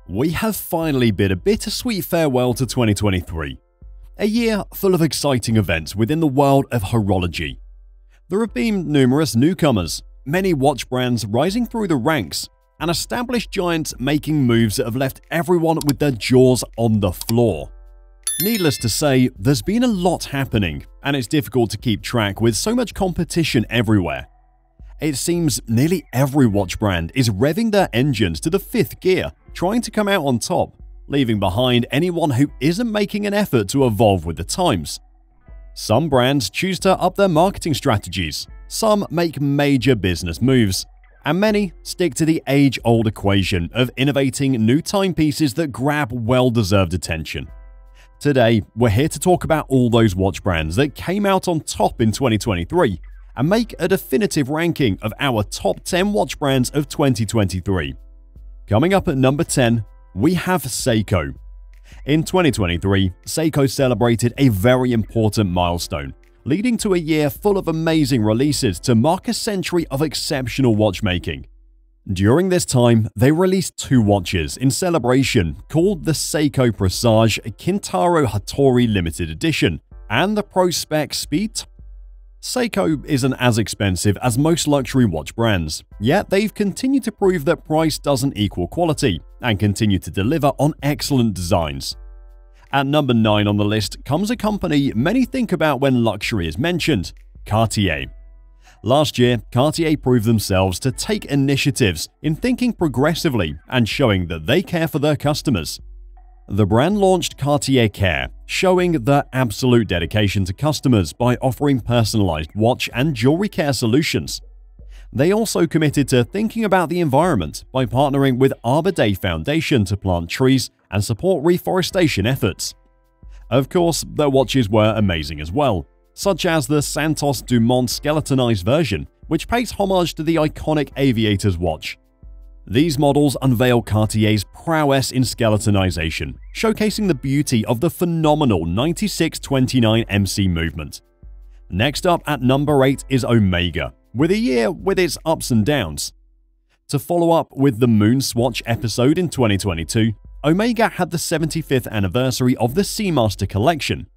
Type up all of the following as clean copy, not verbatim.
We have finally bid a bittersweet farewell to 2023, a year full of exciting events within the world of horology. There have been numerous newcomers, many watch brands rising through the ranks, and established giants making moves that have left everyone with their jaws on the floor. Needless to say, there's been a lot happening, and it's difficult to keep track with so much competition everywhere. It seems nearly every watch brand is revving their engines to the fifth gear, trying to come out on top, leaving behind anyone who isn't making an effort to evolve with the times. Some brands choose to up their marketing strategies, some make major business moves, and many stick to the age-old equation of innovating new timepieces that grab well-deserved attention. Today, we're here to talk about all those watch brands that came out on top in 2023 and make a definitive ranking of our top 10 watch brands of 2023. Coming up at number 10, we have Seiko. In 2023, Seiko celebrated a very important milestone, leading to a year full of amazing releases to mark a century of exceptional watchmaking. During this time, they released two watches in celebration called the Seiko Presage Kintaro Hattori Limited Edition and the Pro Spec Speed. Seiko isn't as expensive as most luxury watch brands, yet they've continued to prove that price doesn't equal quality and continue to deliver on excellent designs. At number 9 on the list comes a company many think about when luxury is mentioned, Cartier. Last year, Cartier proved themselves to take initiatives in thinking progressively and showing that they care for their customers. The brand launched Cartier Care, showing their absolute dedication to customers by offering personalized watch and jewelry care solutions. They also committed to thinking about the environment by partnering with Arbor Day Foundation to plant trees and support reforestation efforts. Of course, their watches were amazing as well, such as the Santos Dumont skeletonized version, which pays homage to the iconic aviator's watch. These models unveil Cartier's prowess in skeletonization, showcasing the beauty of the phenomenal 9629 MC movement. Next up at number 8 is Omega, with a year with its ups and downs. To follow up with the Moon Swatch episode in 2022, Omega had the 75th anniversary of the Seamaster collection.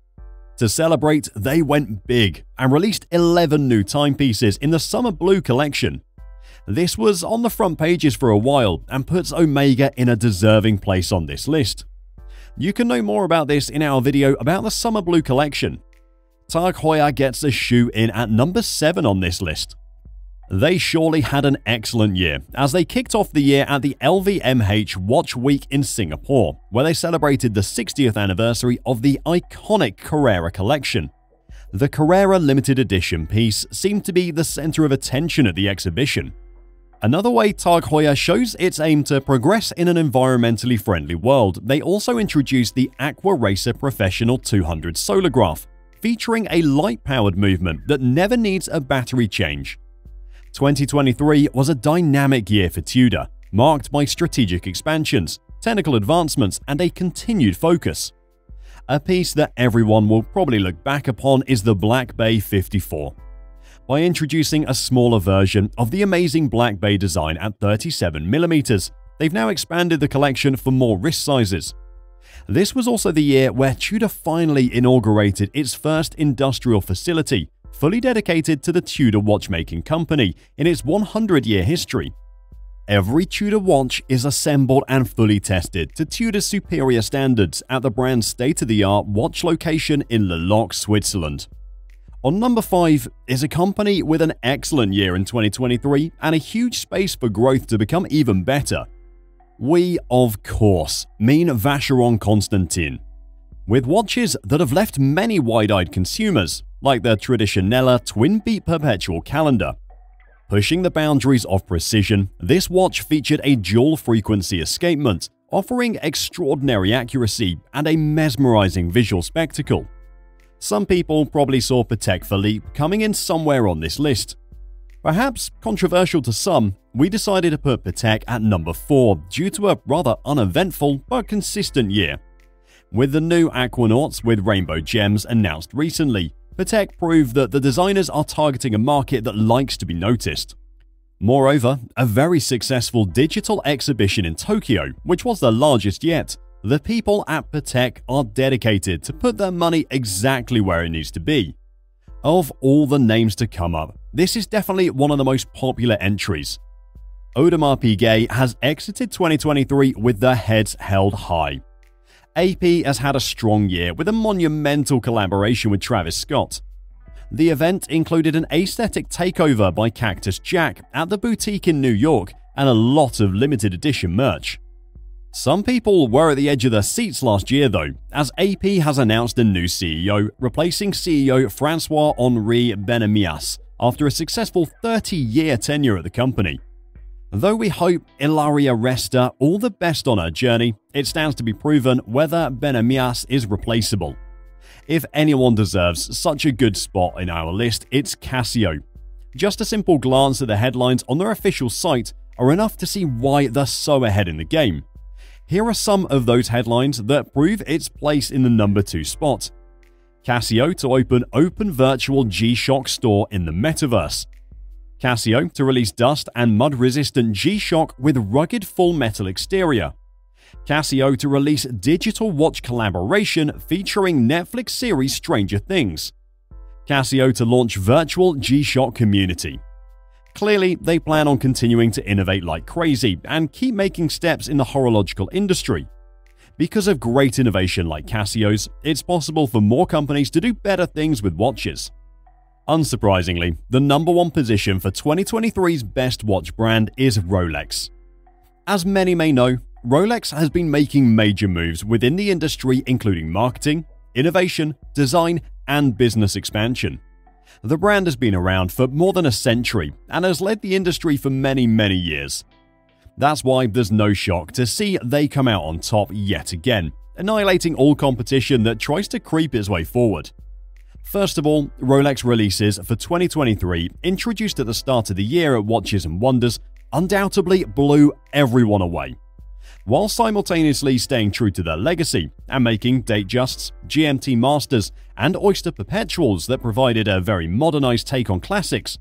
To celebrate, they went big and released 11 new timepieces in the Summer Blue collection. This was on the front pages for a while and puts Omega in a deserving place on this list. You can know more about this in our video about the Summer Blue collection. Tag Heuer gets a shoe in at number 7 on this list. They surely had an excellent year as they kicked off the year at the LVMH Watch Week in Singapore, where they celebrated the 60th anniversary of the iconic Carrera collection. The Carrera limited edition piece seemed to be the center of attention at the exhibition. Another way Tag Heuer shows its aim to progress in an environmentally friendly world, they also introduced the Aqua Racer Professional 200 Solargraph, featuring a light-powered movement that never needs a battery change. 2023 was a dynamic year for Tudor, marked by strategic expansions, technical advancements, and a continued focus. A piece that everyone will probably look back upon is the Black Bay 54. By introducing a smaller version of the amazing Black Bay design at 37mm, they've now expanded the collection for more wrist sizes. This was also the year where Tudor finally inaugurated its first industrial facility, fully dedicated to the Tudor watchmaking company in its 100-year history. Every Tudor watch is assembled and fully tested to Tudor's superior standards at the brand's state-of-the-art watch location in Le Locle, Switzerland. On number 5 is a company with an excellent year in 2023 and a huge space for growth to become even better. We, of course, mean Vacheron Constantin. With watches that have left many wide-eyed consumers, like the Traditionella Twin Beat Perpetual Calendar. Pushing the boundaries of precision, this watch featured a dual-frequency escapement, offering extraordinary accuracy and a mesmerizing visual spectacle. Some people probably saw Patek Philippe coming in somewhere on this list. Perhaps controversial to some, we decided to put Patek at number 4 due to a rather uneventful but consistent year. With the new Aquanauts with rainbow gems announced recently, Patek proved that the designers are targeting a market that likes to be noticed. Moreover, a very successful digital exhibition in Tokyo, which was the largest yet, the people at Patek are dedicated to put their money exactly where it needs to be. Of all the names to come up, this is definitely one of the most popular entries. Audemars Piguet has exited 2023 with their heads held high. AP has had a strong year with a monumental collaboration with Travis Scott. The event included an aesthetic takeover by Cactus Jack at the boutique in New York and a lot of limited edition merch. Some people were at the edge of their seats last year though, as AP has announced a new CEO, replacing CEO Francois-Henri Benemias after a successful 30-year tenure at the company. Though we hope Ilaria Resta all the best on her journey, it stands to be proven whether Benemias is replaceable. If anyone deserves such a good spot in our list, it's Casio. Just a simple glance at the headlines on their official site are enough to see why they're so ahead in the game. Here are some of those headlines that prove its place in the number 2 spot. Casio to open virtual G-Shock store in the metaverse. Casio to release dust and mud-resistant G-Shock with rugged full-metal exterior. Casio to release digital watch collaboration featuring Netflix series Stranger Things. Casio to launch virtual G-Shock community. Clearly, they plan on continuing to innovate like crazy and keep making steps in the horological industry. Because of great innovation like Casio's, it's possible for more companies to do better things with watches. Unsurprisingly, the number 1 position for 2023's best watch brand is Rolex. As many may know, Rolex has been making major moves within the industry, including marketing, innovation, design, and business expansion. The brand has been around for more than a century and has led the industry for many years. That's why there's no shock to see they come out on top yet again, annihilating all competition that tries to creep its way forward. First of all, Rolex releases for 2023, introduced at the start of the year at Watches and Wonders, undoubtedly blew everyone away. While simultaneously staying true to their legacy and making Datejusts, GMT Masters, and Oyster Perpetuals that provided a very modernized take on classics,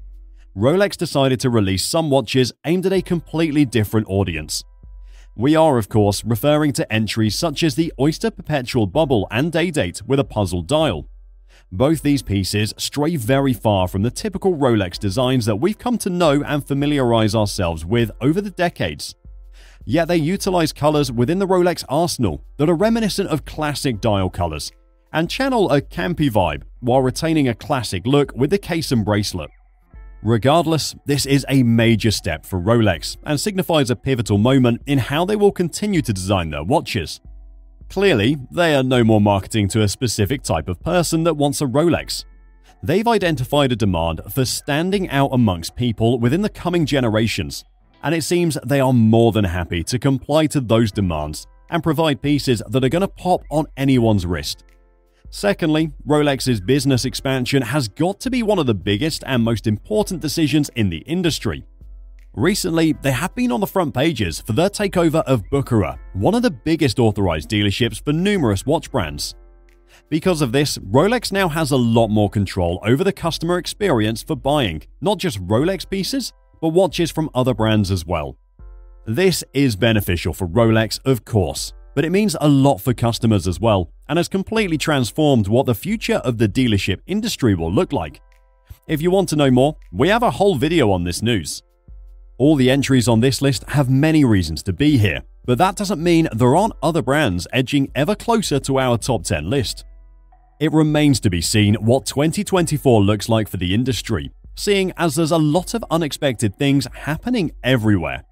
Rolex decided to release some watches aimed at a completely different audience. We are, of course, referring to entries such as the Oyster Perpetual Bubble and Day-Date with a puzzle dial. Both these pieces stray very far from the typical Rolex designs that we've come to know and familiarize ourselves with over the decades. Yet they utilize colors within the Rolex arsenal that are reminiscent of classic dial colors and channel a campy vibe while retaining a classic look with the case and bracelet. Regardless, this is a major step for Rolex and signifies a pivotal moment in how they will continue to design their watches. Clearly, they are no more marketing to a specific type of person that wants a Rolex. They've identified a demand for standing out amongst people within the coming generations, and it seems they are more than happy to comply to those demands and provide pieces that are going to pop on anyone's wrist. Secondly, Rolex's business expansion has got to be one of the biggest and most important decisions in the industry. Recently, they have been on the front pages for their takeover of Bucherer, one of the biggest authorized dealerships for numerous watch brands. Because of this, Rolex now has a lot more control over the customer experience for buying not just Rolex pieces, but watches from other brands as well. This is beneficial for Rolex, of course, but it means a lot for customers as well, and has completely transformed what the future of the dealership industry will look like. If you want to know more, we have a whole video on this news. All the entries on this list have many reasons to be here, but that doesn't mean there aren't other brands edging ever closer to our top 10 list. It remains to be seen what 2024 looks like for the industry, seeing as there's a lot of unexpected things happening everywhere.